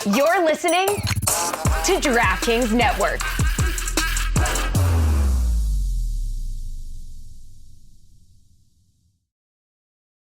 You're listening to DraftKings Network.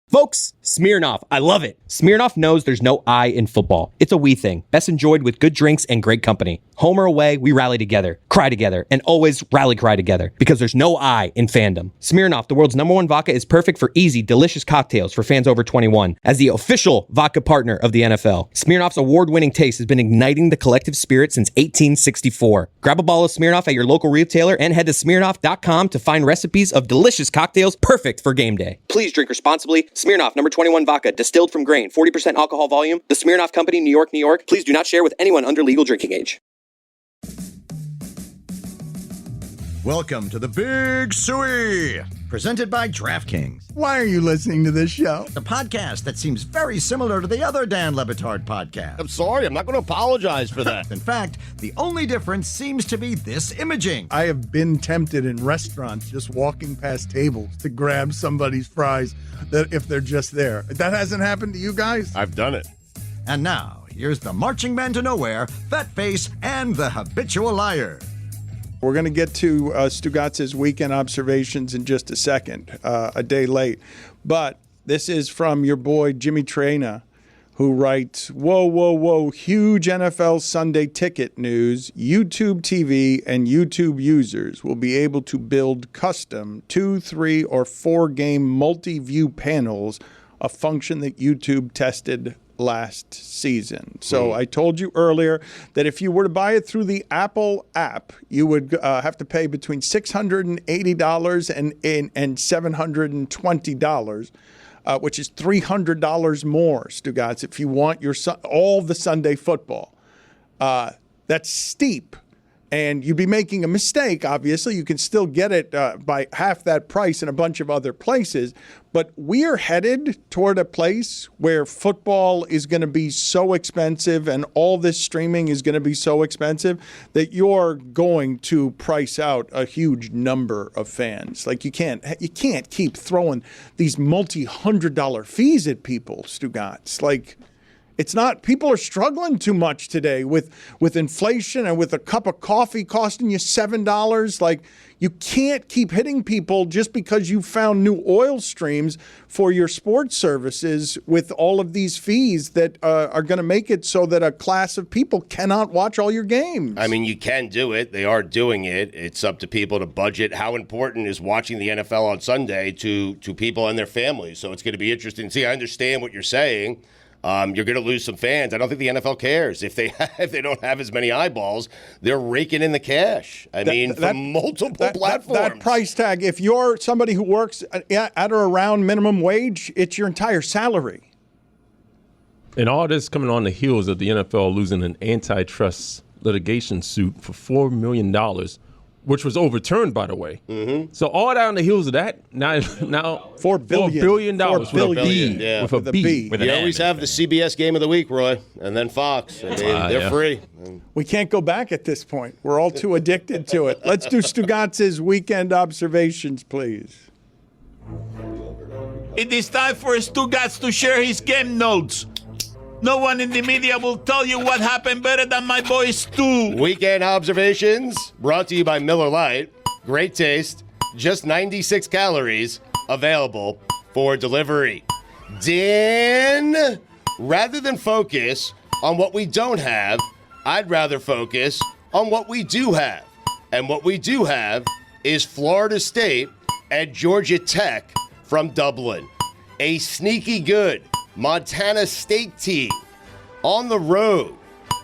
Folks, Smirnoff. I love it. Smirnoff knows there's no I in football. It's a we thing, best enjoyed with good drinks and great company. Home or away, we rally together, cry together, and always rally cry together because there's no I in fandom. Smirnoff, the world's #1 vodka, is perfect for easy, delicious cocktails for fans over 21. As the official vodka partner of the NFL, Smirnoff's award-winning taste has been igniting the collective spirit since 1864. Grab a bottle of Smirnoff at your local retailer and head to Smirnoff.com to find recipes of delicious cocktails perfect for game day. Please drink responsibly. Smirnoff, #21 vodka, distilled from grain, 40% alcohol volume. The Smirnoff Company, New York, New York. Please do not share with anyone under legal drinking age. Welcome to the Big Suey, presented by DraftKings. Why are you listening to this show? The podcast that seems very similar to the other Dan Le Batard podcast. I'm sorry, I'm not going to apologize for that. In fact, the only difference seems to be this imaging. I have been tempted in restaurants just walking past tables to grab somebody's fries that if they're just there. That hasn't happened to you guys? I've done it. And now, here's the marching man to nowhere, Fat Face, and the habitual liar. We're going to get to Stugatz's weekend observations in just a second, a day late. But this is from your boy Jimmy Traina, who writes, whoa, huge NFL Sunday ticket news. YouTube TV and YouTube users will be able to build custom 2, 3, or 4 game multi-view panels, a function that YouTube tested last season. So I told you earlier that if you were to buy it through the Apple app, you would have to pay between $680 and $720, which is $300 more, Stugatz, if you want your all the Sunday football. That's steep. And you'd be making a mistake, obviously. You can still get it by half that price in a bunch of other places. But we are headed toward a place where football is going to be so expensive and all this streaming is going to be so expensive that you're going to price out a huge number of fans. Like you can't keep throwing these multi-$100 fees at people, Stugatz. Like, it's not, people are struggling too much today with inflation and with a cup of coffee costing you $7. Like, you can't keep hitting people just because you found new oil streams for your sports services with all of these fees that are going to make it so that a class of people cannot watch all your games. I mean, you can do it. They are doing it. It's up to people to budget. How important is watching the NFL on Sunday to people and their families? So it's going to be interesting. See, I understand what you're saying. You're going to lose some fans. I don't think the NFL cares. If they don't have as many eyeballs, they're raking in the cash. From multiple platforms. That price tag, if you're somebody who works at or around minimum wage, it's your entire salary. And all this coming on the heels of the NFL losing an antitrust litigation suit for $4 million, which was overturned, by the way. Mm-hmm. So all down the heels of that, now $4 billion. $4 billion $4 billion. Yeah. With a B. You always have the CBS game of the week, Roy, and then Fox. They're free. We can't go back at this point. We're all too addicted to it. Let's do Stugatz's weekend observations, please. It is time for Stugatz to share his game notes. No one in the media will tell you what happened better than my boy Stu. Weekend observations brought to you by Miller Lite. Great taste, just 96 calories, available for delivery. Dan, rather than focus on what we don't have, I'd rather focus on what we do have. And what we do have is Florida State at Georgia Tech from Dublin. A sneaky good Montana State team on the road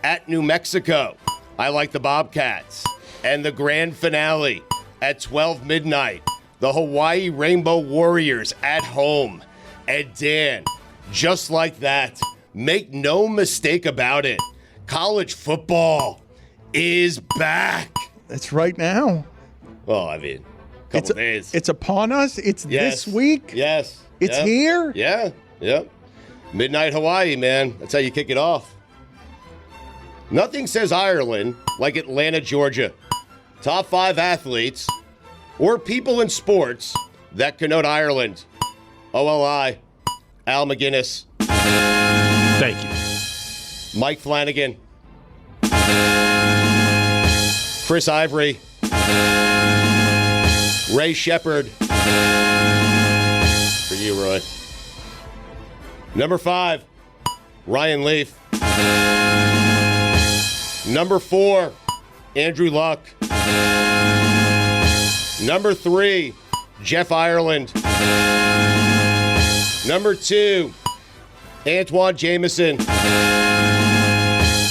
at New Mexico. I like the Bobcats. And the grand finale at 12 midnight. The Hawaii Rainbow Warriors at home. And Dan, just like that, make no mistake about it, college football is back. That's right now. Well, I mean, a couple days. It's upon us. It's this week. Yes. It's here. Yeah. Yep. Midnight Hawaii, man. That's how you kick it off. Nothing says Ireland like Atlanta, Georgia. Top 5 athletes or people in sports that connote Ireland. OLI, Al McGuinness. Thank you. Mike Flanagan, Chris Ivory. Ray Shepard. For you, Roy. Number 5, Ryan Leaf. Number 4, Andrew Luck. Number 3, Jeff Ireland. Number 2, Antoine Jameson.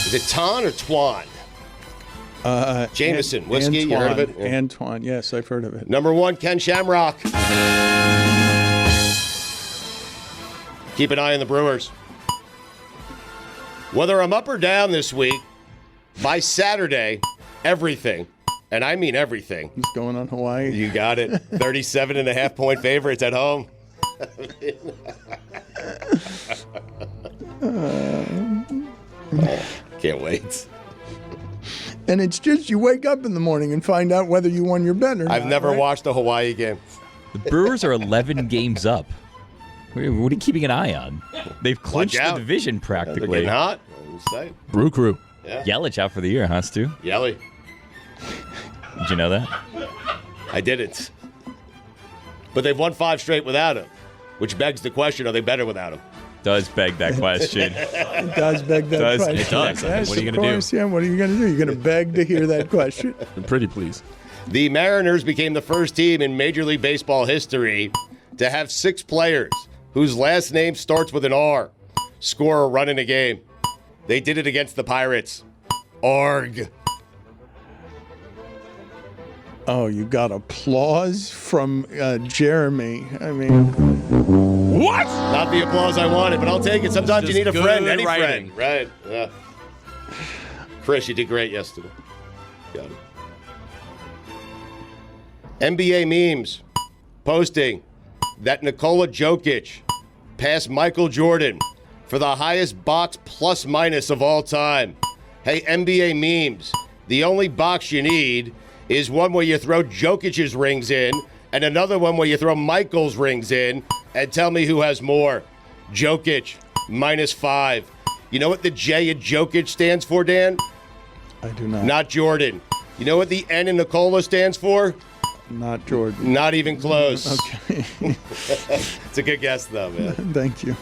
Is it Ton or Twan? Jameson, whiskey, Antoine, you heard of it? Yeah. Antoine, yes, I've heard of it. Number 1, Ken Shamrock. Keep an eye on the Brewers. Whether I'm up or down this week, by Saturday, everything, and I mean everything. What's going on, Hawaii? You got it. 37.5-point favorites at home. Can't wait. And it's just you wake up in the morning and find out whether you won your bet or not. I've never watched a Hawaii game. The Brewers are 11 games up. What are you keeping an eye on? They've clinched the division They're practically. getting hot. Brew Crew. Yeah. Yelich out for the year, huh, Stu? Yelly. Did you know that? I didn't. But they've won 5 straight without him, which begs the question, are they better without him? Does beg that question. It does beg that question. It does. Yes, What are you of going to course, do? Yeah, what are you going to do? You're going to beg to hear that question. I'm pretty pleased. The Mariners became the first team in Major League Baseball history to have 6 players whose last name starts with an R score a run in a game. They did it against the Pirates. Arg. Oh, you got applause from Jeremy. I mean, What? Not the applause I wanted, but I'll take it. Sometimes you Just need a friend, good any writing. friend. Right, yeah. Chris, you did great yesterday. Got it. NBA memes posting that Nikola Jokic passed Michael Jordan for the highest box plus minus of all time. Hey, NBA memes, the only box you need is one where you throw Jokic's rings in and another one where you throw Michael's rings in and tell me who has more. Jokic, -5. You know what the J in Jokic stands for, Dan? I do not. Not Jordan. You know what the N in Nikola stands for? Not Jordan. Not even close. Okay. It's a good guess, though, man. Thank you.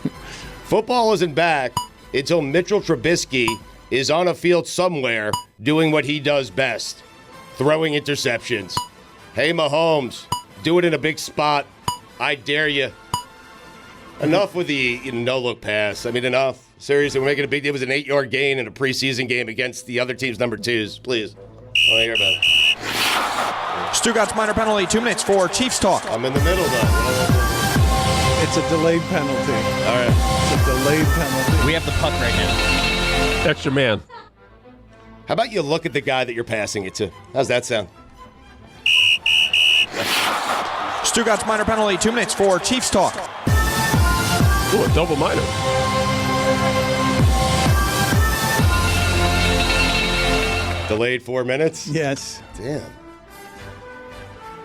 Football isn't back until Mitchell Trubisky is on a field somewhere doing what he does best, throwing interceptions. Hey, Mahomes, do it in a big spot. I dare you. Enough with the no-look pass. I mean, enough. Seriously, we're making a big deal. It was an 8-yard gain in a preseason game against the other team's number 2s. Please. I want to hear about it. Stugatz minor penalty, 2 minutes for Chiefs talk. I'm in the middle, though. It's a delayed penalty. All right. It's a delayed penalty. We have the puck right now. Extra man. How about you look at the guy that you're passing it to? How's that sound? Stugatz minor penalty, 2 minutes for Chiefs talk. Ooh, a double minor. Delayed 4 minutes? Yes. Damn.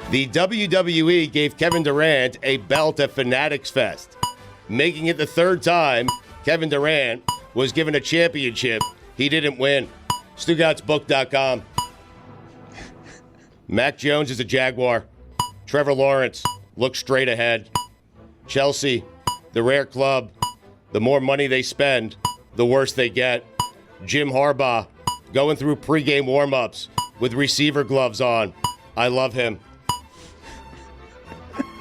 The WWE gave Kevin Durant a belt at Fanatics Fest, making it the 3rd time Kevin Durant was given a championship he didn't win. StugatzBook.com. Mac Jones is a Jaguar. Trevor Lawrence looks straight ahead. Chelsea, the rare club. The more money they spend, the worse they get. Jim Harbaugh going through pregame warm-ups with receiver gloves on. I love him.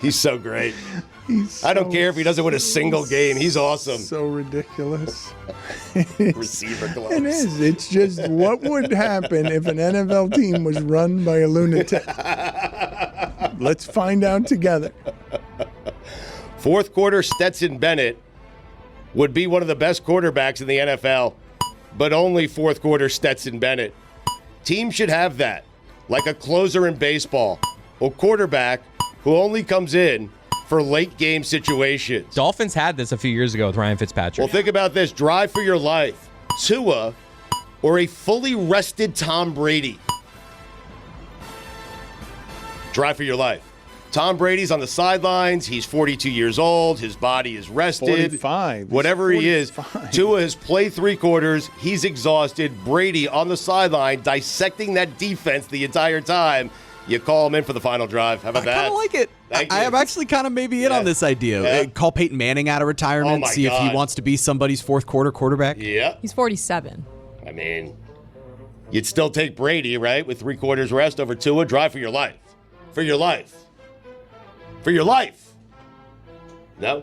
He's so great. I don't care if he doesn't win a single game. He's awesome. So ridiculous. Receiver gloves. It is. It's just what would happen if an NFL team was run by a lunatic. Let's find out together. 4th quarter Stetson Bennett would be one of the best quarterbacks in the NFL, but only 4th quarter Stetson Bennett. Teams should have that, like a closer in baseball, or quarterback who only comes in for late game situations. Dolphins had this a few years ago with Ryan Fitzpatrick. Well, think about this. Drive for your life. Tua or a fully rested Tom Brady. Drive for your life. Tom Brady's on the sidelines. He's 42 years old. His body is rested. 45. Whatever he is. Tua has played 3 quarters. He's exhausted. Brady on the sideline dissecting that defense the entire time. You call him in for the final drive. How about that? I kind of like it. I am actually kind of maybe in on this idea. Call Peyton Manning out of retirement, Oh my see if God. he wants to be somebody's fourth quarter quarterback. Yeah. He's 47. I mean, you'd still take Brady, right, with 3 quarters rest over Tua. Drive for your life. For your life. For your life. No?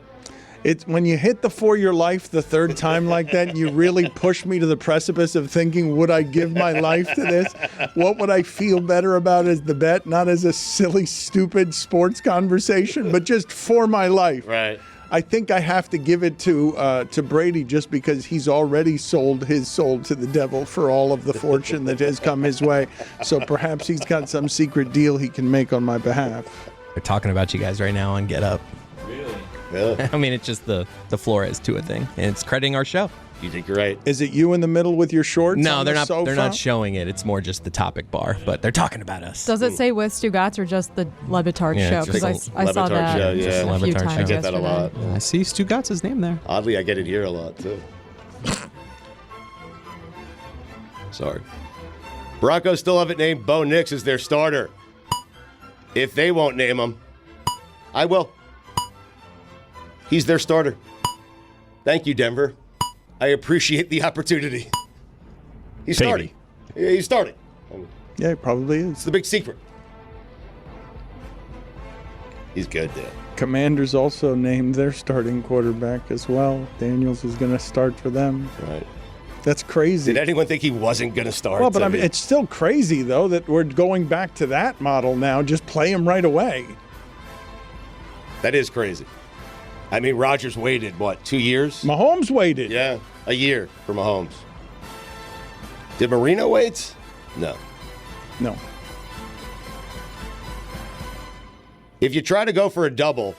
It's when you hit the for your life the third time like that, you really push me to the precipice of thinking, would I give my life to this? What would I feel better about as the bet? Not as a silly, stupid sports conversation, but just for my life. Right. I think I have to give it to Brady just because he's already sold his soul to the devil for all of the fortune that has come his way. So perhaps he's got some secret deal he can make on my behalf. They're talking about you guys right now on Get Up. Really? I mean, it's just the Flores Tua thing, and it's crediting our show. You think you're right? Is it you in the middle with your shorts? No, on they're the not. sofa? They're not showing it. It's more just the topic bar, but they're talking about us. Does it say with Stugotz or just the Lebitard Yeah, show? it's Because just I saw Lebitard that show, yeah. a few Lebitard times show. I get that a yesterday. lot. I see Stugotz' name there. Oddly, I get it here a lot, too. Sorry. Broncos still haven't named Bo Nix as their starter. If they won't name him, I will. He's their starter. Thank you, Denver. I appreciate the opportunity. He's starting. Yeah, he's starting. Yeah, he probably It's is. the big secret. He's good there. Commanders also named their starting quarterback as well. Daniels is going to start for them. Right. That's crazy. Did anyone think he wasn't going to start? Well, but I mean, it's still crazy, though, that we're going back to that model now. Just play him right away. That is crazy. I mean, Rodgers waited, what, 2 years? Mahomes waited. Yeah, a year for Mahomes. Did Marino wait? No. No. If you try to go for a double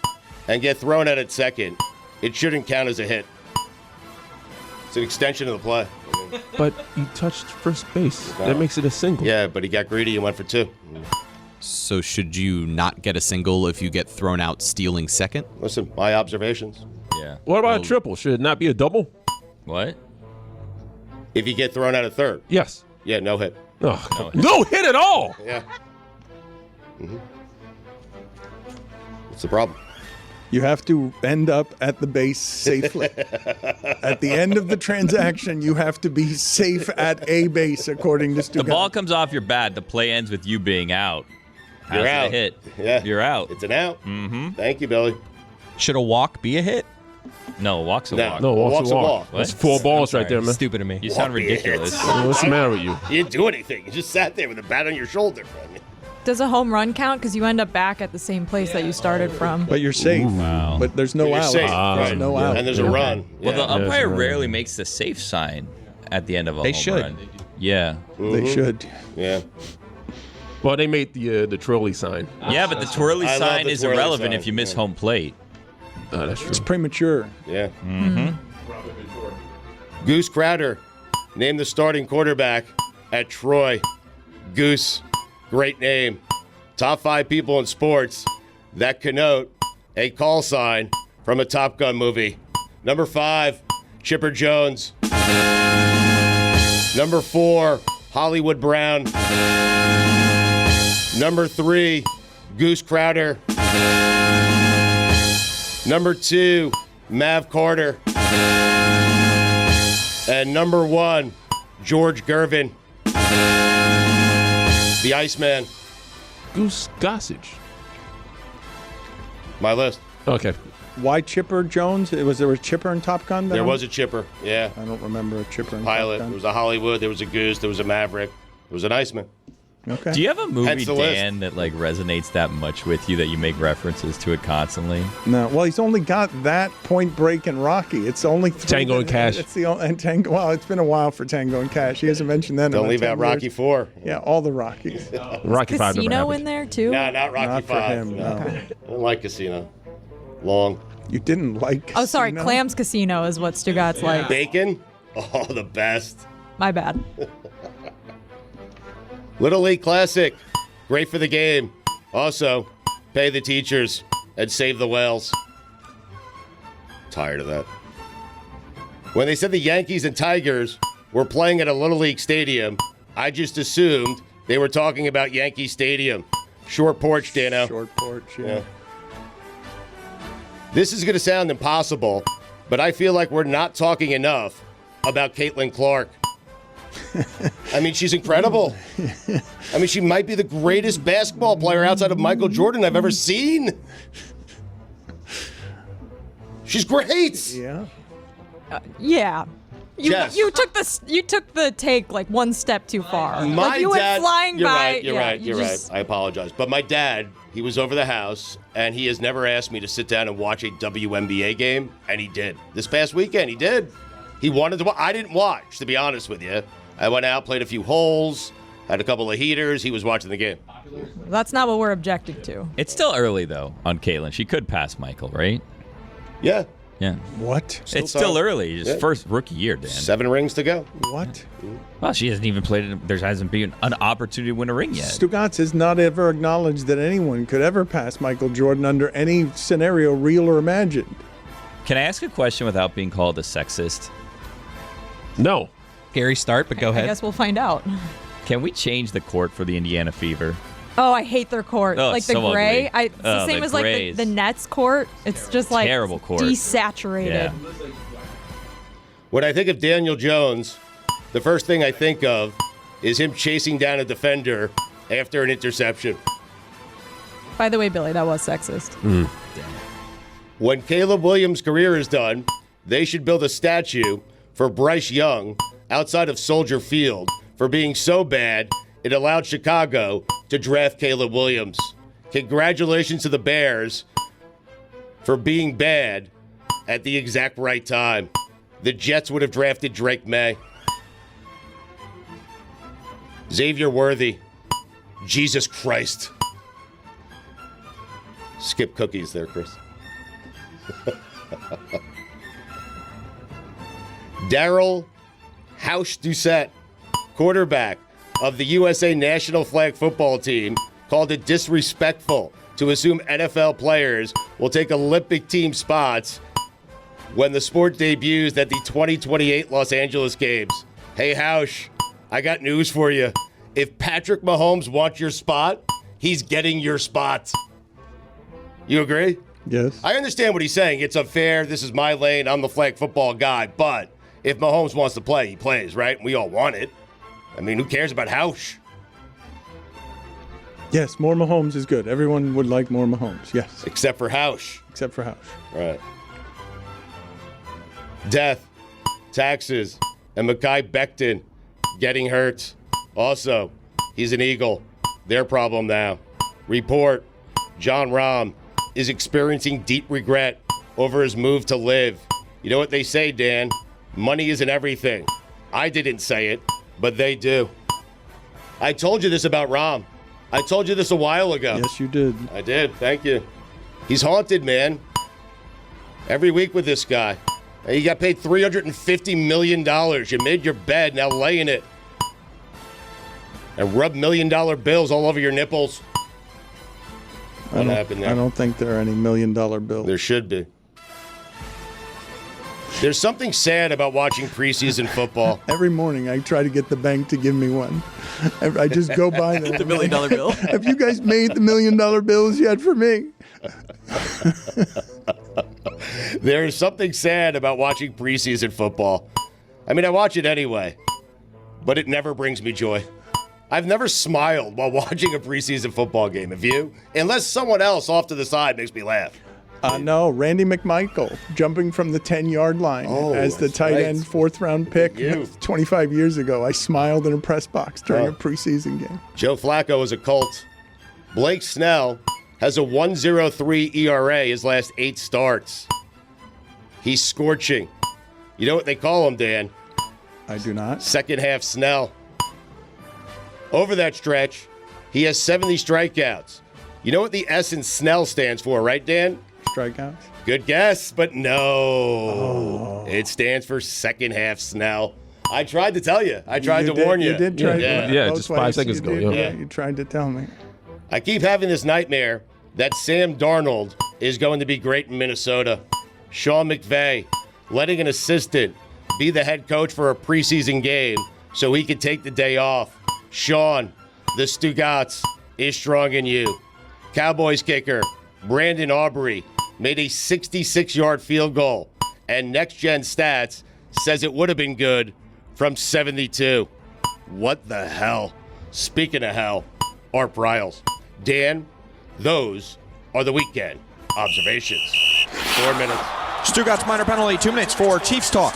and get thrown out at second, it shouldn't count as a hit. It's an extension of the play. But he touched first base. That makes it a single. Yeah, but he got greedy and went for 2. So should you not get a single if you get thrown out stealing second? Listen, my observations. Yeah. What about a triple? Should it not be a double? What? If you get thrown out at third, Yes. yeah, no hit. Oh, no hit at all. Yeah. What's the problem? You have to end up at the base safely. At the end of the transaction, you have to be safe at a base, according to Stugotz. The ball comes off your bat. The play ends with you being out. How's You're it out. a hit? Yeah. You're out. It's an out. Mm-hmm. Thank you, Billy. Should a walk be a hit? No, walk's a No. walk. No, Walk's a walk. That's 4 balls right there, man. Stupid to me. You sound Walk be a hit. ridiculous. What's the matter with you? You didn't do anything. You just sat there with a bat on your shoulder. Does a home run count? Because you end up back at the same place that you started from. But you're safe. Wow. But there's no You're out. safe. There's Right. no out. And there's a run. Well, the Yeah. umpire right. rarely makes the safe sign at the end of a They home should. run. Yeah. They should. Yeah. Well, they made the twirly sign. Yeah, but the twirly I love sign the is twirly irrelevant sign. if you miss Yeah. home plate. Oh, that's true. It's premature. Yeah. Goose Crowder named the starting quarterback at Troy. Goose, great name. Top 5 people in sports that connote a call sign from a Top Gun movie. Number 5, Chipper Jones. Number 4, Hollywood Brown. Number 3, Goose Crowder. Number 2, Mav Carter. And number 1, George Gervin. The Iceman. Goose Gossage. My list. Okay. Why Chipper Jones? There was a Chipper in Top Gun? There was a Chipper, yeah. I don't remember a Chipper in Pilot. Top There Gun. was a Hollywood. There was a Goose. There was a Maverick. There was an Iceman. Okay. Do you have a movie, Hence the list. Dan, that like resonates that much with you that you make references to it constantly? No, well, he's only got that Point Break and Rocky. It's only 3 Tango and Cash. It's the only, and Tango. Well, it's been a while for Tango and Cash. He hasn't mentioned that. in Don't about leave 10 out Rocky years. 4. Yeah, all the Rockies. Rocky 5 never Casino happened. in there too? No, not Rocky Not for 5. him. No. I don't like Casino. Long. You didn't like. Oh, sorry. Casino? Clams Casino is what Stugotz like. Bacon. Oh, the best. My bad. Little League Classic. Great for the game. Also, pay the teachers, and save the whales. Tired of that. When they said the Yankees and Tigers were playing at a Little League stadium, I just assumed they were talking about Yankee Stadium. Short porch, Dano. Short porch, yeah. This is going to sound impossible, but I feel like we're not talking enough about Caitlin Clark. I mean, she's incredible. I mean, she might be the greatest basketball player outside of Michael Jordan I've ever seen. She's great. Yeah. Yeah. Jess. You took the take like one step too far. My like you dad, went flying you're by. Right, you're yeah, right, you're right. I apologize. But my dad, he was over the house, and he has never asked me to sit down and watch a WNBA game, and he did. This past weekend, he did. He wanted to watch. I didn't watch, to be honest with you. I went out, played a few holes, had a couple of heaters. He was watching the game. That's not what we're objecting to. It's still early, though, on Caitlin. She could pass Michael, right? Yeah. Yeah. What? It's still early. It's first rookie year, Dan. 7 rings to go. What? Well, she hasn't even played. There hasn't been an opportunity to win a ring yet. Stugotz has not ever acknowledged that anyone could ever pass Michael Jordan under any scenario, real or imagined. Can I ask a question without being called a sexist? No. Scary start, but go ahead. I guess we'll find out. Can we change the court for the Indiana Fever? Oh, I hate their court. Oh, like it's the so gray. ugly. It's the same the as like grays. the Nets court. It's just like Terrible court. desaturated. Yeah. When I think of Daniel Jones, the first thing I think of is him chasing down a defender after an interception. By the way, Billy, that was sexist. When Caleb Williams' career is done, they should build a statue for Bryce Young outside of Soldier Field for being so bad it allowed Chicago to draft Caleb Williams. Congratulations to the Bears for being bad at the exact right time. The Jets would have drafted Drake May. Xavier Worthy. Jesus Christ. Skip cookies there, Chris. Daryl Hausch-Doucette, quarterback of the USA national flag football team, called it disrespectful to assume NFL players will take Olympic team spots when the sport debuts at the 2028 Los Angeles Games. Hey, Hausch, I got news for you. If Patrick Mahomes wants your spot, he's getting your spot. You agree? Yes. I understand what he's saying. It's unfair. This is my lane. I'm the flag football guy. But if Mahomes wants to play, he plays, right? We all want it. I mean, who cares about Hausch? Yes, more Mahomes is good. Everyone would like more Mahomes, yes. Except for Hausch. Except for Hausch. Right. Death, taxes, and Mekhi Becton getting hurt. Also, he's an Eagle. Their problem now. Report, John Rahm is experiencing deep regret over his move to live. You know what they say, Dan? Money isn't everything. I didn't say it, but they do. I told you this about Rahm. I told you this a while ago. Yes, you did. I did. Thank you. He's haunted, man. Every week with this guy. And you got paid $350 million. You made your bed, now lay in it. And rub $1 million bills all over your nipples. What happened there? I don't think there are any $1 million bills. There should be. There's something sad about watching preseason football. Every morning I try to get the bank to give me one. I just go by them. The $1 million bill? Have you guys made the $1 million bills yet for me? There is something sad about watching preseason football. I mean, I watch it anyway, but it never brings me joy. I've never smiled while watching a preseason football game. Have you? Unless someone else off to the side makes me laugh. No, Randy McMichael jumping from the 10-yard line as the tight end 4th-round pick 25 years ago. I smiled in a press box during a preseason game. Joe Flacco is a cult. Blake Snell has a 1.03 ERA his last 8 starts. He's scorching. You know what they call him, Dan? I do not. Second half Snell. Over that stretch, he has 70 strikeouts. You know what the S in Snell stands for, right, Dan? Strikeouts? Good guess, but no. It stands for second half Snell. I tried to tell you. I tried to warn you. You did try to. Yeah, just 5 seconds ago. You tried to tell me. I keep having this nightmare that Sam Darnold is going to be great in Minnesota. Sean McVay letting an assistant be the head coach for a preseason game so he can take the day off. Sean, the Stugats is strong in you. Cowboys kicker Brandon Aubrey made a 66-yard field goal, and Next Gen Stats says it would have been good from 72. What the hell? Speaking of hell, Art Briles. Dan, those are the weekend observations. 4 minutes. Stugotz minor penalty, 2 minutes for Chiefs talk.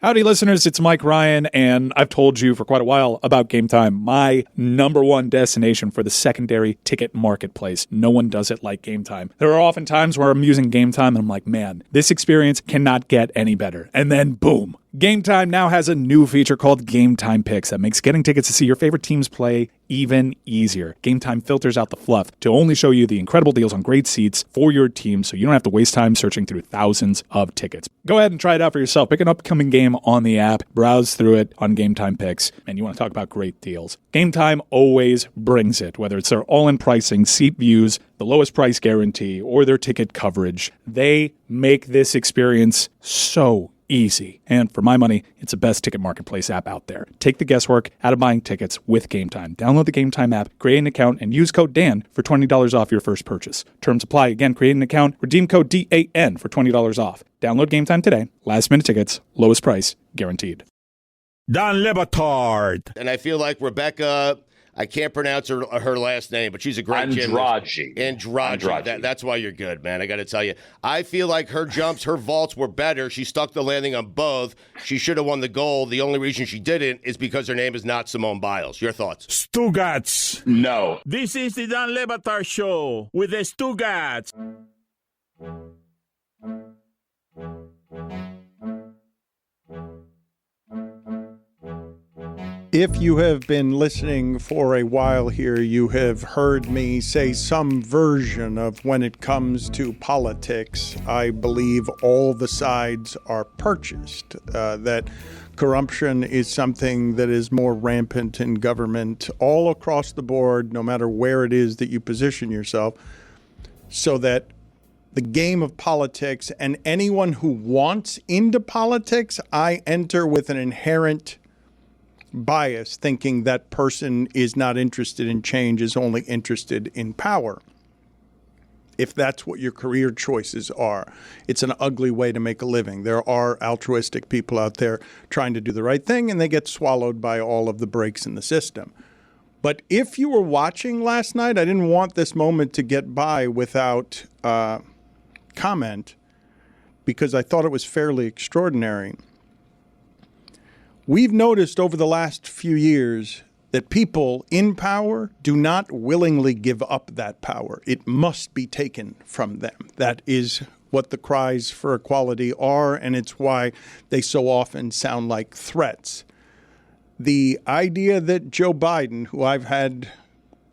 Howdy, listeners. It's Mike Ryan, and I've told you for quite a while about Game Time, my number one destination for the secondary ticket marketplace. No one does it like Game Time. There are often times where I'm using Game Time, and I'm like, man, this experience cannot get any better. And then, boom. Game Time now has a new feature called Game Time Picks that makes getting tickets to see your favorite teams play even easier. Game Time filters out the fluff to only show you the incredible deals on great seats for your team so you don't have to waste time searching through thousands of tickets. Go ahead and try it out for yourself. Pick an upcoming game on the app, browse through it on Game Time Picks, and you want to talk about great deals. Game Time always brings it, whether it's their all-in pricing, seat views, the lowest price guarantee, or their ticket coverage. They make this experience so easy. And for my money, it's the best ticket marketplace app out there. Take the guesswork out of buying tickets with Game Time. Download the Game Time app, create an account, and use code DAN for $20 off your first purchase. Terms apply. Again, create an account, redeem code DAN for $20 off. Download Game Time today. Last minute tickets, lowest price, guaranteed. Dan Batard. And I feel like Rebecca, I can't pronounce her last name, but she's a great gymnast. Andrade. That's why you're good, man. I got to tell you. I feel like her jumps, her vaults were better. She stuck the landing on both. She should have won the gold. The only reason she didn't is because her name is not Simone Biles. Your thoughts? Stugats. No. This is the Dan Le Batard Show with the Stugats. If you have been listening for a while here, you have heard me say some version of when it comes to politics, I believe all the sides are purchased, that corruption is something that is more rampant in government all across the board, no matter where it is that you position yourself, so that the game of politics and anyone who wants into politics, I enter with an inherent bias, thinking that person is not interested in change, is only interested in power. If that's what your career choices are, it's an ugly way to make a living. There are altruistic people out there trying to do the right thing, and they get swallowed by all of the breaks in the system. But if you were watching last night, I didn't want this moment to get by without comment, because I thought it was fairly extraordinary. We've noticed over the last few years that people in power do not willingly give up that power. It must be taken from them. That is what the cries for equality are, and it's why they so often sound like threats. The idea that Joe Biden, who I've had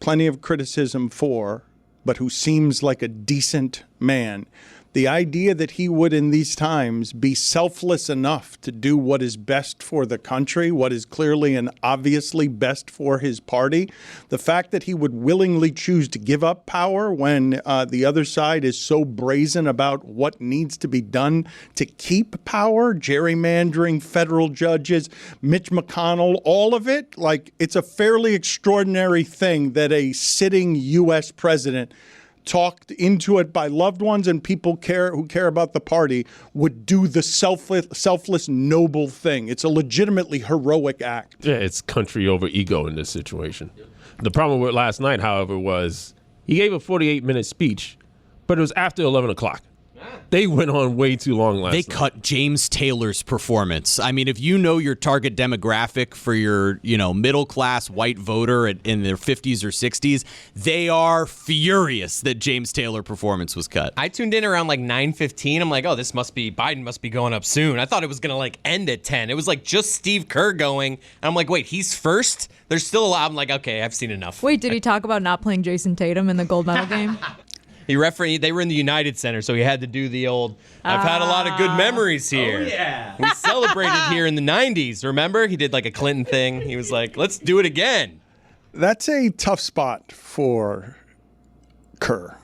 plenty of criticism for, but who seems like a decent man, the idea that he would in these times be selfless enough to do what is best for the country, what is clearly and obviously best for his party, the fact that he would willingly choose to give up power when the other side is so brazen about what needs to be done to keep power, gerrymandering, federal judges, Mitch McConnell, all of it, like it's a fairly extraordinary thing that a sitting U.S. president talked into it by loved ones and people who care about the party would do the selfless, noble thing. It's a legitimately heroic act. Yeah, it's country over ego in this situation. The problem with last night, however, was he gave a 48-minute speech, but it was after 11 o'clock. They went on way too long last night. They cut James Taylor's performance. I mean, if you know your target demographic for your, middle-class white voter in their 50s or 60s, they are furious that James Taylor performance was cut. I tuned in around like 9:15. I'm like, oh, Biden must be going up soon. I thought it was going to end at 10. It was like just Steve Kerr going. And I'm like, wait, he's first? There's still a lot. I'm like, okay, I've seen enough. Wait, did he talk about not playing Jason Tatum in the gold medal game? He refereed. They were in the United Center, so he had to do the old. I've had a lot of good memories here. Oh, yeah. We celebrated here in the '90s. Remember, he did like a Clinton thing. He was like, "Let's do it again." That's a tough spot for Kerr.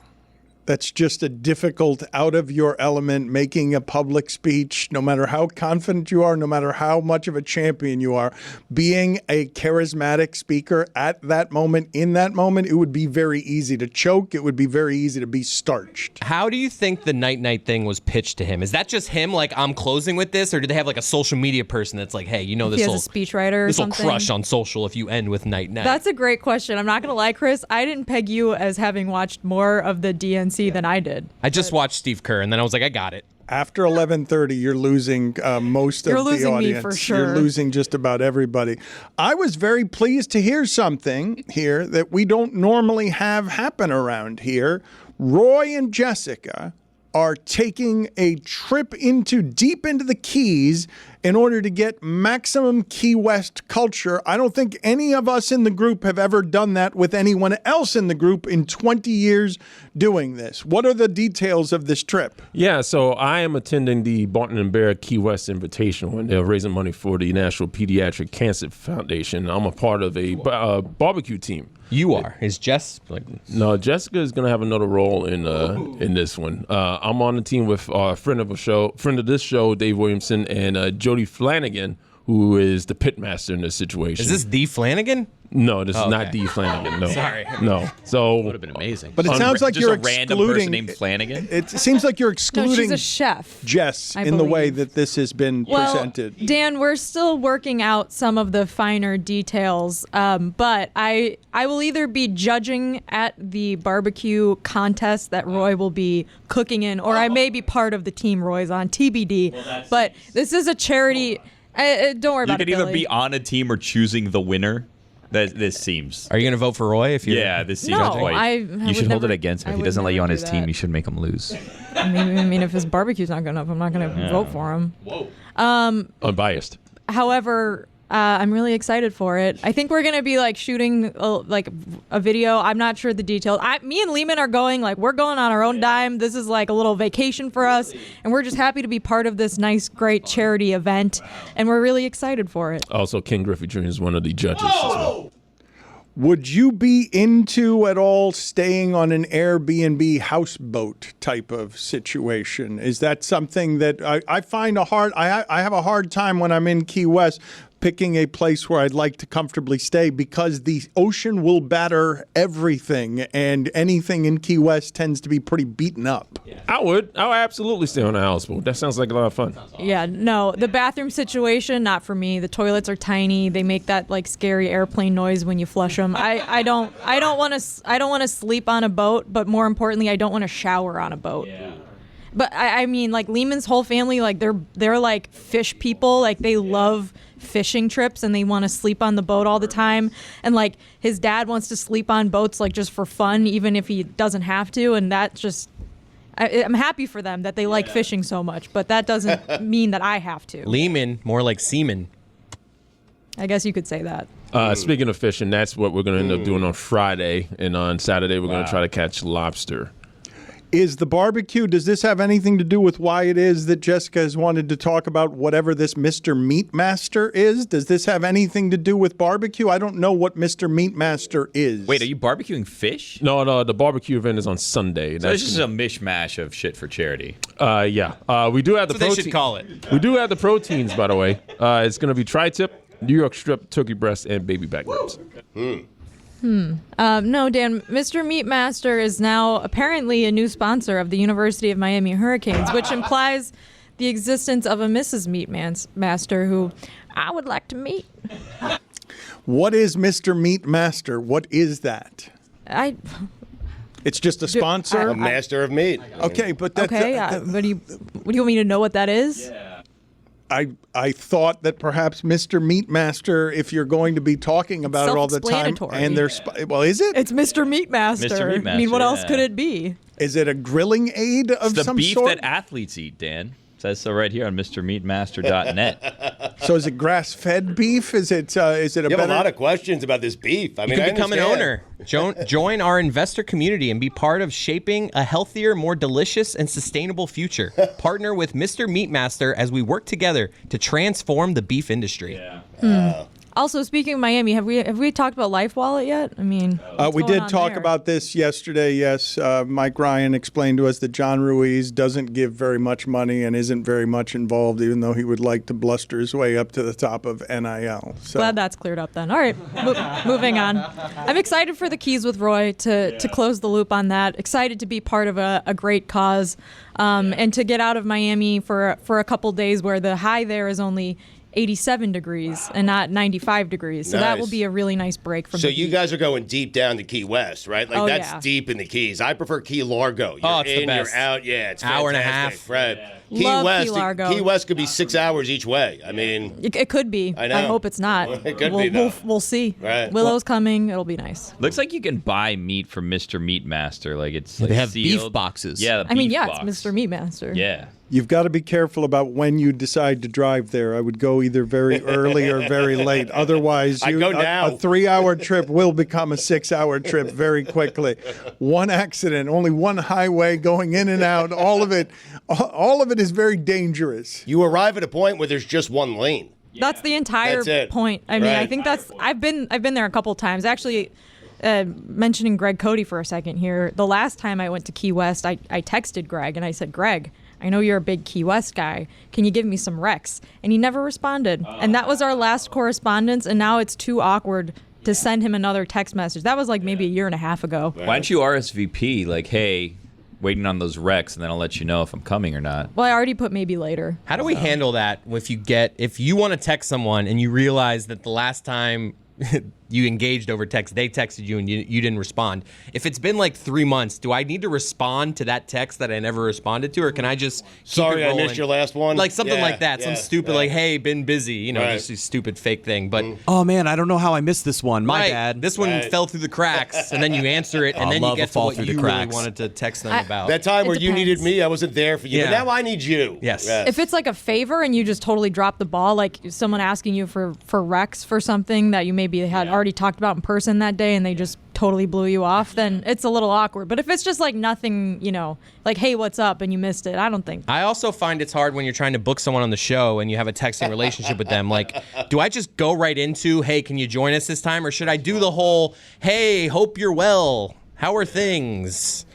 That's just a difficult, out of your element, making a public speech, no matter how confident you are, no matter how much of a champion you are, being a charismatic speaker at that moment, in that moment, it would be very easy to choke. It would be very easy to be starched. How do you think the night thing was pitched to him? Is that just him, like, I'm closing with this, or do they have like a social media person that's like, hey, you know, He has a speechwriter or this will something? crush on social if you end with night? That's a great question. I'm not going to lie, Chris. I didn't peg you as having watched more of the DNC than I did. I just watched Steve Kerr, and then I was like, I got it. After 11:30, you're losing most of the audience. You're losing me for sure. You're losing just about everybody. I was very pleased to hear something here that we don't normally have happen around here. Roy and Jessica are taking a trip deep into the Keys in order to get maximum Key West culture. I don't think any of us in the group have ever done that with anyone else in the group in 20 years doing this. What are the details of this trip? Yeah, so I am attending the Barton and Bear Key West Invitational, and they're raising money for the National Pediatric Cancer Foundation. I'm a part of a barbecue team. You are. Is Jess like? No, Jessica is going to have another role in this one. I'm on the team with a friend of this show, Dave Williamson, and Jody Flanagan, who is the pitmaster in this situation. Is this D. Flanagan? No, this is not D. Flanagan. No, Sorry. No. So Would have been amazing. But it sounds like just you're a random excluding. person named Flanagan. It seems like you're No, excluding she's a chef. Jess I in the way believe. that this has been presented. Dan, we're still working out some of the finer details, but I will either be judging at the barbecue contest that Roy will be cooking in, or I may be part of the team Roy's on, TBD. But this is a charity. Don't worry You about it, could either Billy. be on a team or choosing the winner. This seems. Are you going to vote for Roy? If you? Yeah, this seems No, quite. I You would should hold never- it against him. I If he would doesn't let you on never his do team, that. you should make him lose. I mean, if his barbecue's not good enough, I'm not going to vote for him. unbiased. However, I'm really excited for it. I think we're gonna be like shooting a video. I'm not sure the details. Me and Lehman are going we're going on our own dime. This is like a little vacation for us, and we're just happy to be part of this nice, great charity event, and we're really excited for it. Also, Ken Griffey Jr. is one of the judges as well. Would you be into at all staying on an Airbnb houseboat type of situation? Is that something that I find I have a hard time when I'm in Key West picking a place where I'd like to comfortably stay, because the ocean will batter everything, and anything in Key West tends to be pretty beaten up. I would absolutely stay on a houseboat. That sounds like a lot of fun. Yeah, no, the bathroom situation, not for me. The toilets are tiny. They make that scary airplane noise when you flush them. I don't want to sleep on a boat, but more importantly, I don't want to shower on a boat. Yeah. But I mean, Lehman's whole family, they're like fish people. They love fishing trips, and they want to sleep on the boat all the time. And his dad wants to sleep on boats just for fun, even if he doesn't have to. And that just, I'm happy for them that they like fishing so much, but that doesn't mean that I have to. Lehman, more like seaman. I guess you could say that. Speaking of fishing, that's what we're going to end up doing on Friday, and on Saturday we're going to try to catch lobster. Is the barbecue, does this have anything to do with why it is that Jessica has wanted to talk about whatever this Mr. Meatmaster is? Does this have anything to do with barbecue? I don't know what Mr. Meatmaster is. Wait, are you barbecuing fish? No, the barbecue event is on Sunday. So this is a mishmash of shit for charity. Yeah. We do have the That's what they protein. should call it. We do have the proteins, by the way. It's going to be tri-tip, New York strip, turkey breast, and baby back ribs. No, Dan, Mr. Meatmaster is now apparently a new sponsor of the University of Miami Hurricanes, which implies the existence of a Mrs. Meatmaster who I would like to meet. What is Mr. Meatmaster? What is that? It's just a sponsor? A master of meat. Okay, but that's... But do you want me to know what that is? Yeah. I thought that perhaps Mr. Meatmaster, if you're going to be talking about it all the time, and there's well, is it? It's Mr. Meatmaster. Mr. Meatmaster, I mean, what else yeah. could it be? Is it a grilling aid of It's the some beef sort? that athletes eat, Dan. Says so right here on MrMeatMaster.net. So is it grass-fed beef? Is it a You have better... a lot of questions about this beef. I You mean, can I become an understand. owner. Join our investor community and be part of shaping a healthier, more delicious, and sustainable future. Partner with Mr. Meatmaster as we work together to transform the beef industry. Also, speaking of Miami, have we talked about Life Wallet yet? I mean, we did talk there? about this yesterday, yes. Mike Ryan explained to us that John Ruiz doesn't give very much money and isn't very much involved, even though he would like to bluster his way up to the top of NIL. So. Glad that's cleared up then. All right, moving on. I'm excited for the Keys with Roy to close the loop on that. Excited to be part of a great cause and to get out of Miami for a couple days where the high there is only 87 degrees and not 95 degrees. So that will be a really nice break from the you heat. guys are going deep down to Key West, right? Like that's deep in the Keys. I prefer Key Largo. You're it's the in, best. you're out. Yeah, it's Hour and a fantastic. half. Right. Love Key Largo. Key West could be 6 hours each way. I mean, It could be. I know. I hope it's not. It could be, though. We'll see. Right. Willow's coming. It'll be nice. Looks like you can buy meat from Mr. Meatmaster. Like it's like They have sealed. beef boxes. Yeah, the I mean, beef yeah, box. it's Mr. Meatmaster. Yeah. You've got to be careful about when you decide to drive there. I would go either very early or very late. Otherwise, I'd go now. a 3-hour trip will become a 6-hour trip very quickly. One accident, only one highway going in and out. All of it is very dangerous. you arrive at a point where there's just one lane. That's the entire That's it. point. I mean, I Right. think that's. I've been there a couple times. Actually, mentioning Greg Cody for a second here. The last time I went to Key West, I texted Greg and I said, Greg, I know you're a big Key West guy. Can you give me some recs? And he never responded. And that was our last correspondence. And now it's too awkward to send him another text message. That was like maybe a year and a half ago. Why don't you RSVP? Like, hey, waiting on those recs, and then I'll let you know if I'm coming or not. Well, I already put maybe later. How do we handle that if you want to text someone and you realize that the last time you engaged over text, they texted you and you didn't respond? If it's been like 3 months, do I need to respond to that text that I never responded to, or can I just keep Sorry, it I rolling? missed your last one. Like something Yeah, like that. Some yeah, stupid, yeah. like, hey, been busy, Right. just a stupid fake thing. But Oh man, I don't know how I missed this one. My right, bad. this one Right. fell through the cracks, and then you answer it, and I then you love a get to fall what through you the really cracks. wanted to text them about. That time It where you needed depends. me, I wasn't there for you. But Yeah. now I need you. Yes. If it's like a favor and you just totally drop the ball, like someone asking you for recs for something that you maybe had already talked about in person that day and they just totally blew you off, then it's a little awkward. But if it's just like nothing, like, hey, what's up, and you missed it, I don't think. I also find it's hard when you're trying to book someone on the show and you have a texting relationship with them. Like, do I just go right into, hey, can you join us this time? Or should I do the whole, hey, hope you're well, how are things?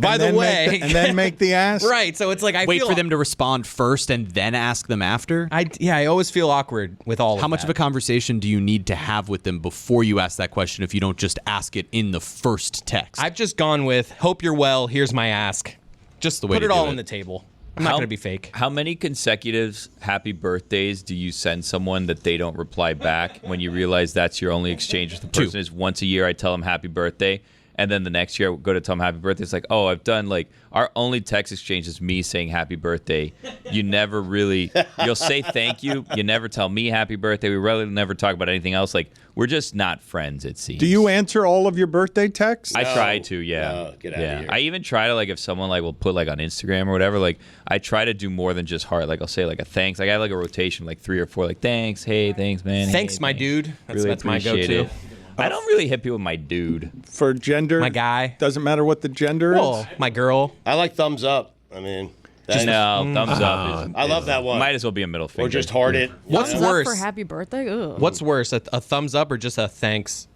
By the way. and then make the ask. Right, so it's like I Wait feel for them to respond first and then ask them after? I always feel awkward with all of How much that. of a conversation do you need to have with them before you ask that question if you don't just ask it in the first text? I've just gone with, hope you're well, here's my ask. Just the way put to it do all it. on the table. I'm not going to be fake. How many consecutive happy birthdays do you send someone that they don't reply back when you realize that's your only exchange with the person? Is once a year I tell them happy birthday, and then the next year I go to tell them happy birthday. It's like, oh, I've done our only text exchange is me saying happy birthday. You never really, you'll say thank you. You never tell me happy birthday. We really never talk about anything else. Like, we're just not friends, it seems. Do you answer all of your birthday texts? I try to, yeah. No, get out of here. I even try to, if someone will put on Instagram or whatever, I try to do more than just heart. I'll say a thanks. I have a rotation, 3 or 4, thanks, hey, thanks, man. Thanks, hey, my thanks. dude. Really That's my appreciate go-to. it. I don't really hit people with my dude. For gender? My guy. Doesn't matter what the gender Well, is? my girl. I like thumbs up. I mean, Just thumbs up. I love that one. Might as well be a middle finger. Or just heart it. What's Thumbs up worse? for happy birthday? Ugh. What's worse, a thumbs up or just a thanks?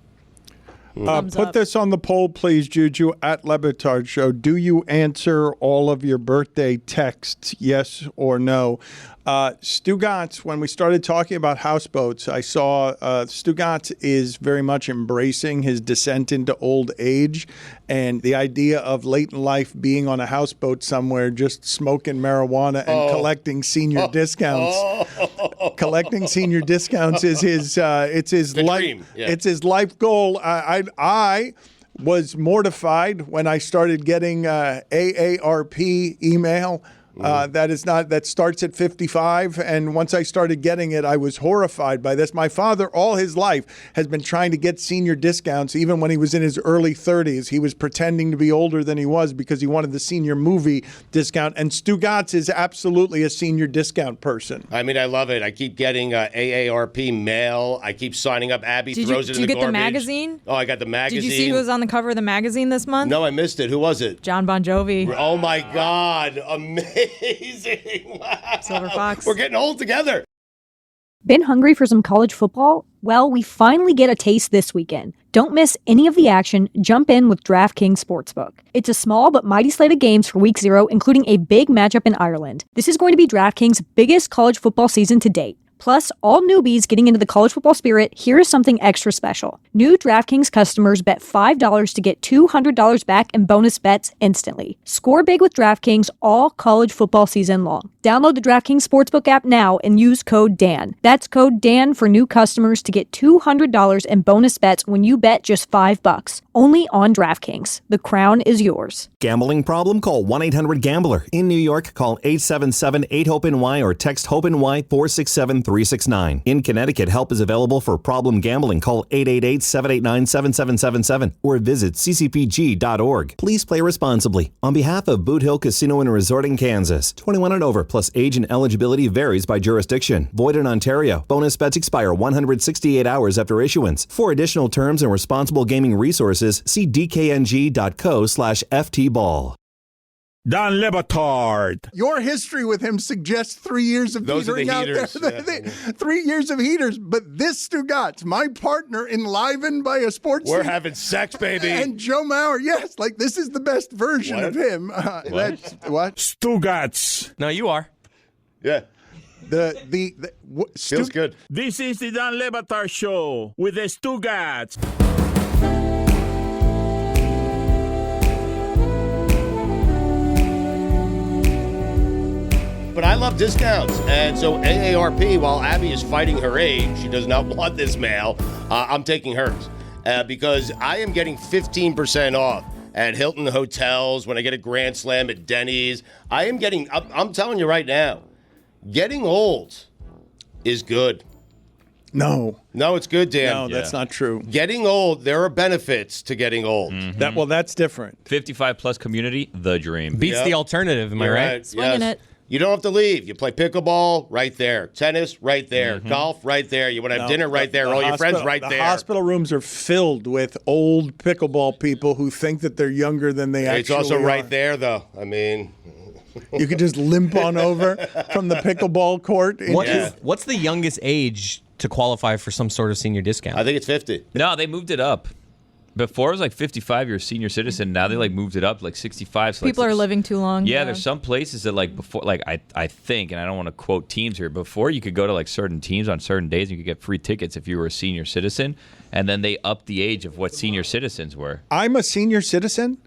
Thumbs Put up. this on the poll, please, Juju, at Batard Show. Do you answer all of your birthday texts, yes or no? Stu Gatz, when we started talking about houseboats, I saw Stu Gatz is very much embracing his descent into old age and the idea of late in life being on a houseboat somewhere, just smoking marijuana and collecting senior discounts. Collecting senior discounts is his it's his life dream, yeah. It's his life goal. I was mortified when I started getting AARP email That starts at 55. And once I started getting it, I was horrified by this. My father, all his life, has been trying to get senior discounts. Even when he was in his early 30s, he was pretending to be older than he was because he wanted the senior movie discount. And Stugatz is absolutely a senior discount person. I mean, I love it. I keep getting AARP mail. I keep signing up. Abby throws it in the garbage. Did you get the magazine? Oh, I got the magazine. Did you see who was on the cover of the magazine this month? No, I missed it. Who was it? John Bon Jovi. Oh, my God. Amazing. Wow. Silver Fox. We're getting old together. Been hungry for some college football? Well, we finally get a taste this weekend. Don't miss any of the action. Jump in with DraftKings Sportsbook. It's a small but mighty slate of games for Week 0, including a big matchup in Ireland. This is going to be DraftKings' biggest college football season to date. Plus, all newbies getting into the college football spirit, here is something extra special. New DraftKings customers bet $5 to get $200 back in bonus bets instantly. Score big with DraftKings all college football season long. Download the DraftKings Sportsbook app now and use code DAN. That's code DAN for new customers to get $200 in bonus bets when you bet just $5. Only on DraftKings. The crown is yours. Gambling problem? Call 1-800-GAMBLER. In New York, call 877-8-HOPE-NY or text HOPE-NY 467-369. In Connecticut, help is available for problem gambling. Call 888-789-7777 or visit ccpg.org. Please play responsibly. On behalf of Boot Hill Casino and Resort in Kansas, 21 and over, plus age and eligibility varies by jurisdiction. Void in Ontario. Bonus bets expire 168 hours after issuance. For additional terms and responsible gaming resources, see dkng.co/ftball. Don Le Batard. Your history with him suggests 3 years of Those are the heatering out heaters. there. Yeah. 3 years of heaters. But this Stugatz, my partner, enlivened by a sports We're team, having sex, baby. and Joe Mauer, yes, like this is the best version of him. That's what? Stugatz. No, you are. Yeah. Feels good. This is the Don Le Batard Show with the Stugatz. But I love discounts. And so AARP, while Abby is fighting her age, she does not want this mail, I'm taking hers. Because I am getting 15% off at Hilton Hotels, when I get a Grand Slam at Denny's. I'm telling you right now, getting old is good. No, it's good, Dan. No, that's not true. Getting old, there are benefits to getting old. Mm-hmm. That's different. 55 plus community, the dream. Beats the alternative, am I right? Swinging it. You don't have to leave. You play pickleball right there. Tennis right there. Golf right there. You want to have dinner right there. All your friends right there. The hospital rooms are filled with old pickleball people who think that they're younger than they actually are. It's also right there, though. I mean, you could just limp on over from the pickleball court. What's the youngest age to qualify for some sort of senior discount? I think it's 50. No, they moved it up. Before it was like 55, you're a senior citizen. Now they like moved it up to like 65. So People are living too long. Yeah, there's some places that like before, like I think, and I don't want to quote teams here, before you could go to like certain teams on certain days and you could get free tickets if you were a senior citizen. And then they upped the age of what senior citizens were. I'm a senior citizen?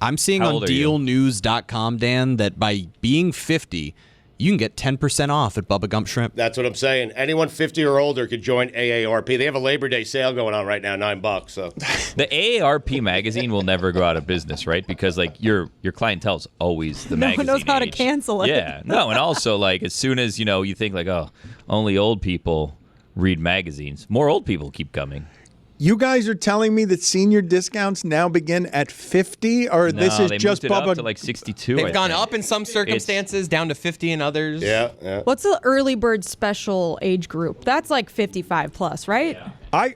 I'm seeing on dealnews.com, Dan, that by being 50, you can get 10% off at Bubba Gump Shrimp. That's what I'm saying. Anyone 50 or older could join AARP. They have a Labor Day sale going on right now, $9. So the AARP magazine will never go out of business, right? Because like your clientele's always the magazine. No one knows how to age. cancel it. Yeah, no, and also like as soon as you think like, oh, only old people read magazines, more old people keep coming. You guys are telling me that senior discounts now begin at 50, or this is they just moved it Bubba? up to like 62. They've gone up in some circumstances, down to 50 in others. Yeah. What's the early bird special age group? That's like 55 plus, right? Yeah.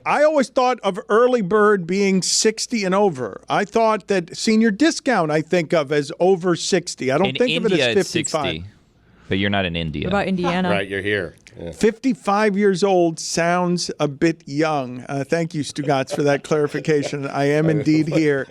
I always thought of early bird being 60 and over. I thought that senior discount I think of as over 60. I don't think India, of it as 55. it's 60, but you're not in India. What about Indiana? Right, you're here. Yeah. 55 years old sounds a bit young. Thank you, Stugatz, for that clarification. I am indeed here.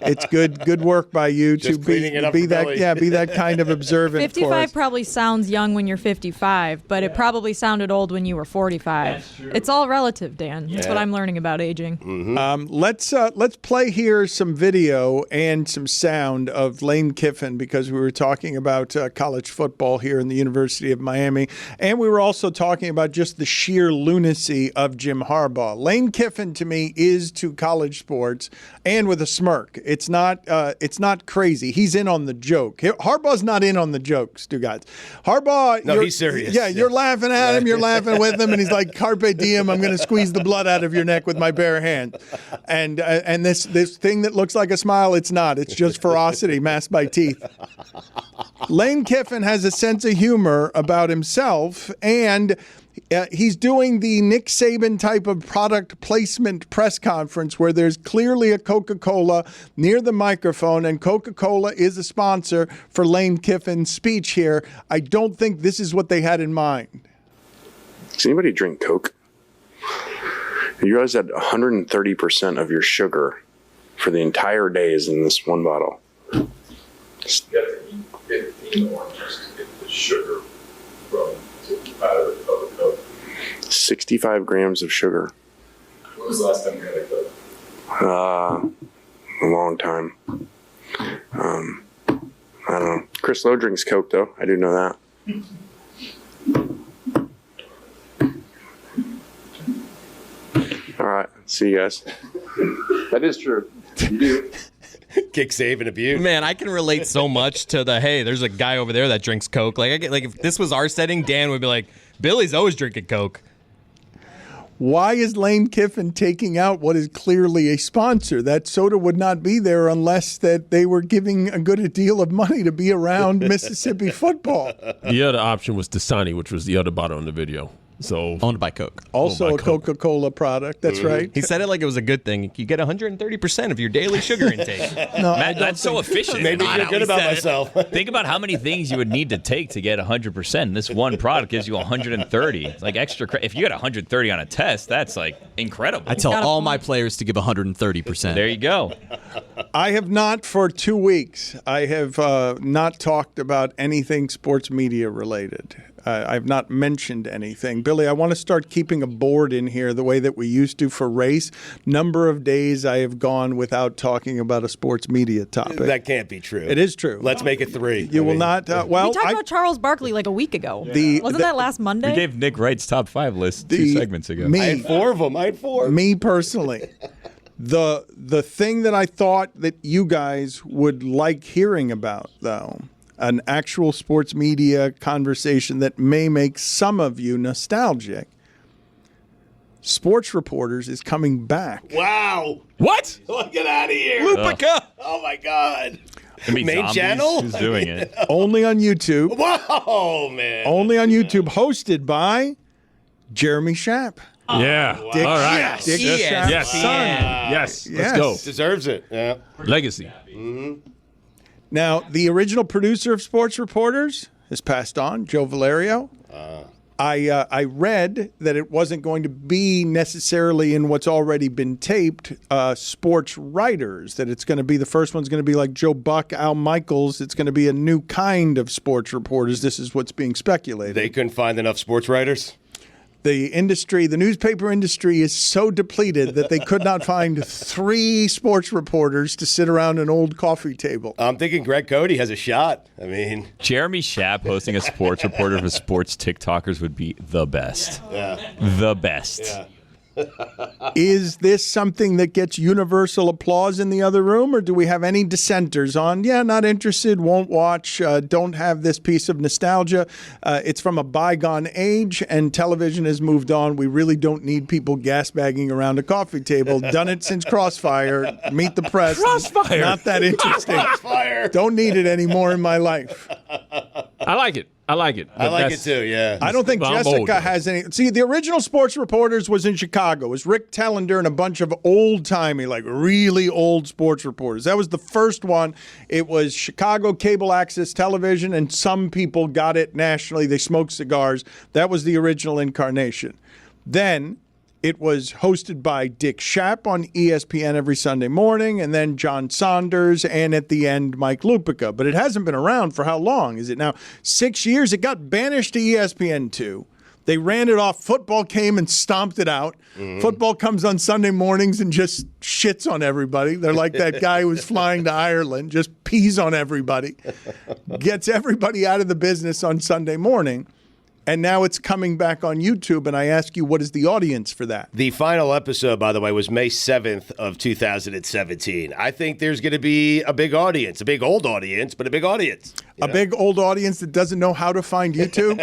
It's good work by you to be that kind of observant. 55 probably sounds young when you're 55, but it probably sounded old when you were 45. That's true. It's all relative, Dan. That's what I'm learning about aging. Mm-hmm. Let's play here some video and some sound of Lane Kiffin, because we were talking about college football here in the University of Miami, and we were also also talking about just the sheer lunacy of Jim Harbaugh. Lane Kiffin, to me, is to college sports, and with a smirk. It's not crazy. He's in on the joke. Harbaugh's not in on the jokes, Stugatz. Harbaugh, no, he's serious. Yeah, you're laughing at him, you're laughing with him, and he's like, "Carpe diem, I'm going to squeeze the blood out of your neck with my bare hand." And this thing that looks like a smile, it's not. It's just ferocity masked by teeth. Lane Kiffin has a sense of humor about himself, and he's doing the Nick Saban type of product placement press conference where there's clearly a Coca-Cola near the microphone, and Coca-Cola is a sponsor for Lane Kiffin's speech here. I don't think this is what they had in mind. Does anybody drink Coke? You realize that 130% of your sugar for the entire day is in this one bottle. You have to eat 15 oranges to get the sugar from the powder of a Coke. 65 grams of sugar. When was the last time you had a Coke? A long time. I don't know. Chris Lowe drinks Coke, though. I do know that. All right. See you guys. That is true. You do. Kick, save, and abuse. Man, I can relate so much to the, hey, there's a guy over there that drinks Coke. Like, I get, like, if this was our setting, Dan would be like, Billy's always drinking Coke. Why is Lane Kiffin taking out what is clearly a sponsor? That soda would not be there unless that they were giving a good deal of money to be around Mississippi football. The other option was Dasani, which was the other bottle in the video. So owned by Coke. Also a Coca-Cola product. That's right. He said it like it was a good thing. You get 130% of your daily sugar intake. No, Matt, that's so efficient. Made me feel good about myself. Think about how many things you would need to take to get 100%. This one product gives you 130. It's like extra. If you get 130 on a test, that's like incredible. I tell all my players to give 130%. There you go. I have not for 2 weeks. I have not talked about anything sports media related. I've not mentioned anything. Billy, I want to start keeping a board in here the way that we used to for race. Number of days I have gone without talking about a sports media topic. That can't be true. It is true. Let's make it 3. You will not. Well, we talked about Charles Barkley like a week ago. Wasn't that last Monday? We gave Nick Wright's top 5 list 2 segments ago. I had 4 of them. I had 4. Me personally. The thing that I thought that you guys would like hearing about, though, an actual sports media conversation that may make some of you nostalgic. Sports Reporters is coming back. Wow. What? Oh, get out of here. Lupica. Oh, my God. Main zombies? Channel? Who's doing it? Only on YouTube. Whoa, man. Only on YouTube. Hosted by Jeremy Schaap. Yeah. Wow. Dick, All right. Dick Schaap's Yes. son. Yes. Yes. Let's go. Deserves it. Yeah. Legacy. Now, the original producer of Sports Reporters has passed on, Joe Valerio. I read that it wasn't going to be necessarily in what's already been taped, sports writers, that it's going to be, the first one's going to be like Joe Buck, Al Michaels. It's going to be a new kind of sports reporters. This is what's being speculated. They couldn't find enough sports writers? The industry, the newspaper industry is so depleted that they could not find 3 sports reporters to sit around an old coffee table. I'm thinking Greg Cody has a shot. I mean, Jeremy Schaap hosting a sports reporter for sports TikTokers would be the best. Yeah. The best. Yeah. Is this something that gets universal applause in the other room, or do we have any dissenters on, yeah, not interested, won't watch, don't have this piece of nostalgia? It's from a bygone age, and television has moved on. We really don't need people gasbagging around a coffee table. Done it since Crossfire. Meet the press. Crossfire. Not that interesting. Crossfire. Don't need it anymore in my life. I like it. I like it. I like it too, yeah. I don't think I'm Jessica old. has any. See, the original Sports Reporters was in Chicago. It was Rick Tellender and a bunch of old-timey, like really old sports reporters. That was the first one. It was Chicago cable access television, and some people got it nationally. They smoked cigars. That was the original incarnation. Then it was hosted by Dick Schaap on ESPN every Sunday morning, and then John Saunders, and at the end, Mike Lupica. But it hasn't been around for how long? Is it now 6 years? It got banished to ESPN2. They ran it off. Football came and stomped it out. Football comes on Sunday mornings and just shits on everybody. They're like that guy who was flying to Ireland, just pees on everybody, gets everybody out of the business on Sunday morning. And now it's coming back on YouTube, and I ask you, what is the audience for that? The final episode, by the way, was May 7th of 2017. I think there's going to be a big audience, a big old audience, but a big audience. Big old audience that doesn't know how to find YouTube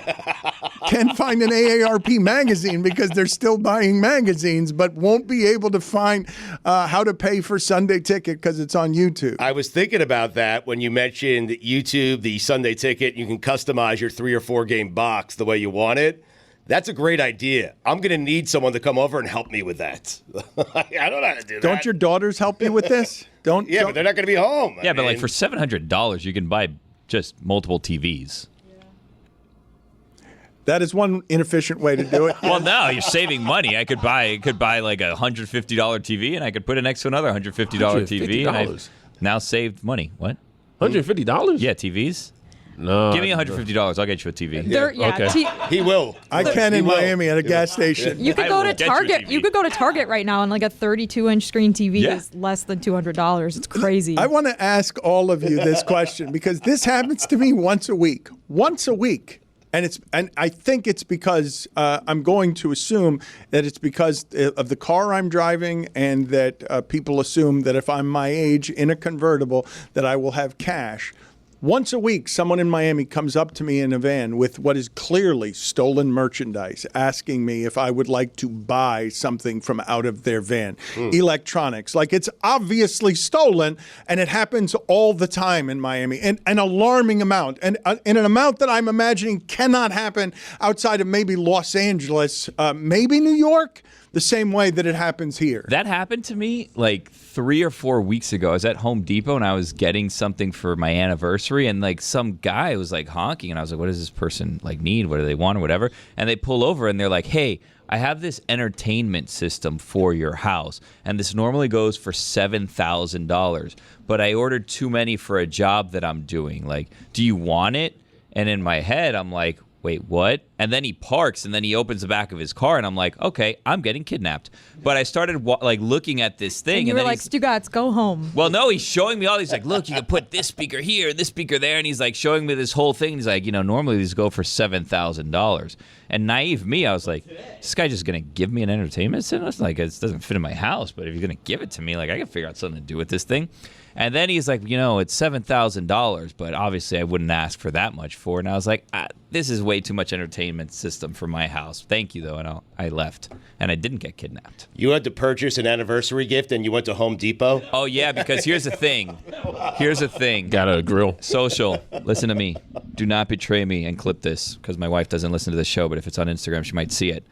can find an AARP magazine because they're still buying magazines, but won't be able to find how to pay for Sunday Ticket because it's on YouTube. I was thinking about that when you mentioned YouTube, the Sunday Ticket. You can customize your 3 or 4 game box the way you want it. That's a great idea. I'm going to need someone to come over and help me with that. I don't know how to do that. Don't your daughters help you with this? But they're not going to be home. Yeah, but like for $700, you can buy just multiple TVs. That is one inefficient way to do it. Well, no, you're saving money. I could buy like a $150 TV, and I could put it next to another $150 TV, and I've now saved money. What? $150? Yeah, TVs. No. Give me $150. I'll get you a TV. Okay. He will. I can in Miami at a gas station. You could go to Target. You could go to Target right now, and like a 32-inch screen TV is less than $200. It's crazy. I want to ask all of you this question because this happens to me once a week. Once a week. And I think it's because I'm going to assume that it's because of the car I'm driving, and that people assume that if I'm my age in a convertible that I will have cash. Once a week, someone in Miami comes up to me in a van with what is clearly stolen merchandise, asking me if I would like to buy something from out of their van. Electronics. Like, it's obviously stolen, and it happens all the time in Miami. And an alarming amount. And in an amount that I'm imagining cannot happen outside of maybe Los Angeles, maybe New York, the same way that it happens here. That happened to me like 3 or 4 weeks ago. I was at Home Depot and I was getting something for my anniversary, and like some guy was like honking, and I was like, what does this person like need? What do they want or whatever? And they pull over and they're like, hey, I have this entertainment system for your house, and this normally goes for $7,000, but I ordered too many for a job that I'm doing. Like, do you want it? And in my head, I'm like, wait, what? And then he parks, and then he opens the back of his car, and I'm like, okay, I'm getting kidnapped. But I started like looking at this thing, and you and were then like, Stugotz, go home. well, no, he's showing me all these, like, look, you can put this speaker here and this speaker there, and he's like showing me this whole thing. And he's like, normally these go for $7,000. And naive me, I was like, this guy just gonna give me an entertainment center? It's like, it doesn't fit in my house, but if you're gonna give it to me, like, I can figure out something to do with this thing. And then he's like, it's $7,000, but obviously I wouldn't ask for that much for it. And I was like, this is way too much entertainment system for my house. Thank you, though. And I left, and I didn't get kidnapped. You had to purchase an anniversary gift, and you went to Home Depot? Oh, yeah, because here's the thing. Got a grill. Social. Listen to me. Do not betray me and clip this, because my wife doesn't listen to the show, but if it's on Instagram, she might see it.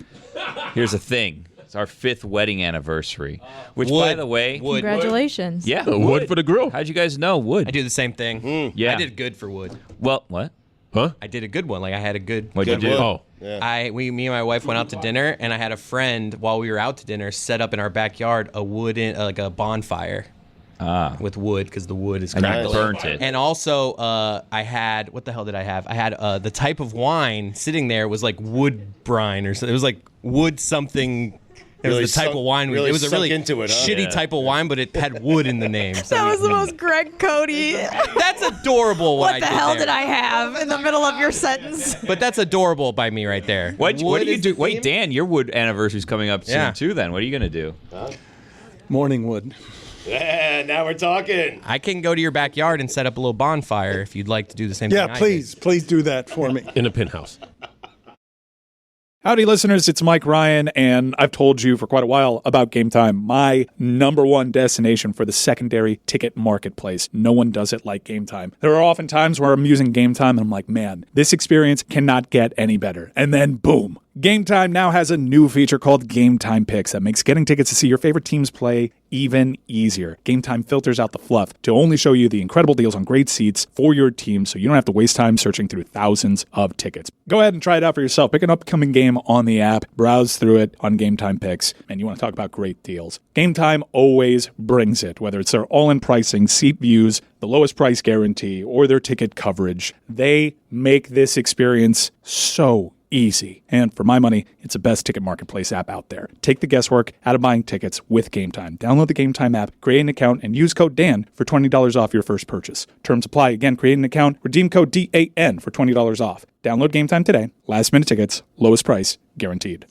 Here's the thing. It's our 5th wedding anniversary, which, by the way... Congratulations. Yeah, wood for the grill. How'd you guys know wood? I do the same thing. Yeah. I did good for wood. Well, what? Huh? I did a good one. Like, I had a good. What'd you do? Oh. Yeah. Me and my wife went out to dinner, and I had a friend while we were out to dinner set up in our backyard a wooden like a bonfire. With wood, because the wood is And you crackling. burnt it. And also, I had, what the hell did I have? I had the type of wine sitting there was like wood brine or something. It was like wood something. It Really was the type sunk- of wine. really It was a sunk really into it, huh? shitty Yeah. type of wine, but it had wood in the name. So That was the most Greg Cody. that's adorable. What I the did hell there. did I have in the middle of your sentence? But that's adorable by me right there. What Wood do you is do? the Wait, theme? Dan, your wood anniversary's coming up soon, Yeah. too, then. What are you going to do? Morning wood. Yeah, now we're talking. I can go to your backyard and set up a little bonfire if you'd like to do the same thing. Yeah, please do that for me. In a penthouse. Howdy, listeners. It's Mike Ryan, and I've told you for quite a while about Game Time, my number one destination for the secondary ticket marketplace. No one does it like Game Time. There are often times where I'm using Game Time, and I'm like, man, this experience cannot get any better. And then, boom. Game Time now has a new feature called Game Time Picks that makes getting tickets to see your favorite teams play even easier. Game Time filters out the fluff to only show you the incredible deals on great seats for your team, so you don't have to waste time searching through thousands of tickets. Go ahead and try it out for yourself. Pick an upcoming game on the app, browse through it on Game Time Picks, and you want to talk about great deals. Game Time always brings it, whether it's their all-in pricing, seat views, the lowest price guarantee, or their ticket coverage. They make this experience so easy. And for my money, it's the best ticket marketplace app out there. Take the guesswork out of buying tickets with Game Time. Download the Game Time app, create an account, and use code DAN for $20 off your first purchase. Terms apply. Again, create an account, redeem code DAN for $20 off. Download Game Time today. Last minute tickets, lowest price, guaranteed.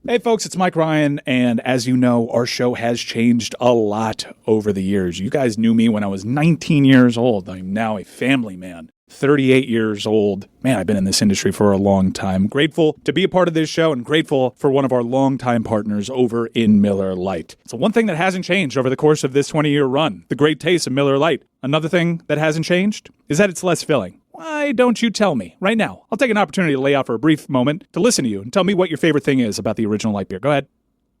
Hey folks, it's Mike Ryan, and as you know, our show has changed a lot over the years. You guys knew me when I was 19 years old. I'm now a family man. 38 years old. Man, I've been in this industry for a long time. Grateful to be a part of this show and grateful for one of our longtime partners over in Miller Lite. So one thing that hasn't changed over the course of this 20-year run, the great taste of Miller Lite. Another thing that hasn't changed is that it's less filling. Why don't you tell me? Right now, I'll take an opportunity to lay out for a brief moment to listen to you and tell me what your favorite thing is about the original light beer. Go ahead.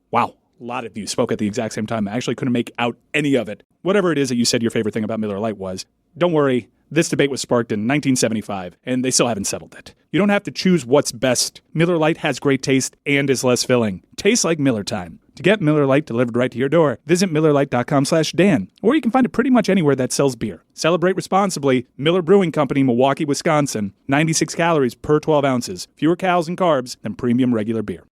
Wow. A lot of you spoke at the exact same time. I actually couldn't make out any of it. Whatever it is that you said your favorite thing about Miller Lite was, don't worry. This debate was sparked in 1975, and they still haven't settled it. You don't have to choose what's best. Miller Lite has great taste and is less filling. Tastes like Miller time. To get Miller Lite delivered right to your door, visit MillerLite.com/Dan, or you can find it pretty much anywhere that sells beer. Celebrate responsibly. Miller Brewing Company, Milwaukee, Wisconsin. 96 calories per 12 ounces. Fewer calories and carbs than premium regular beer.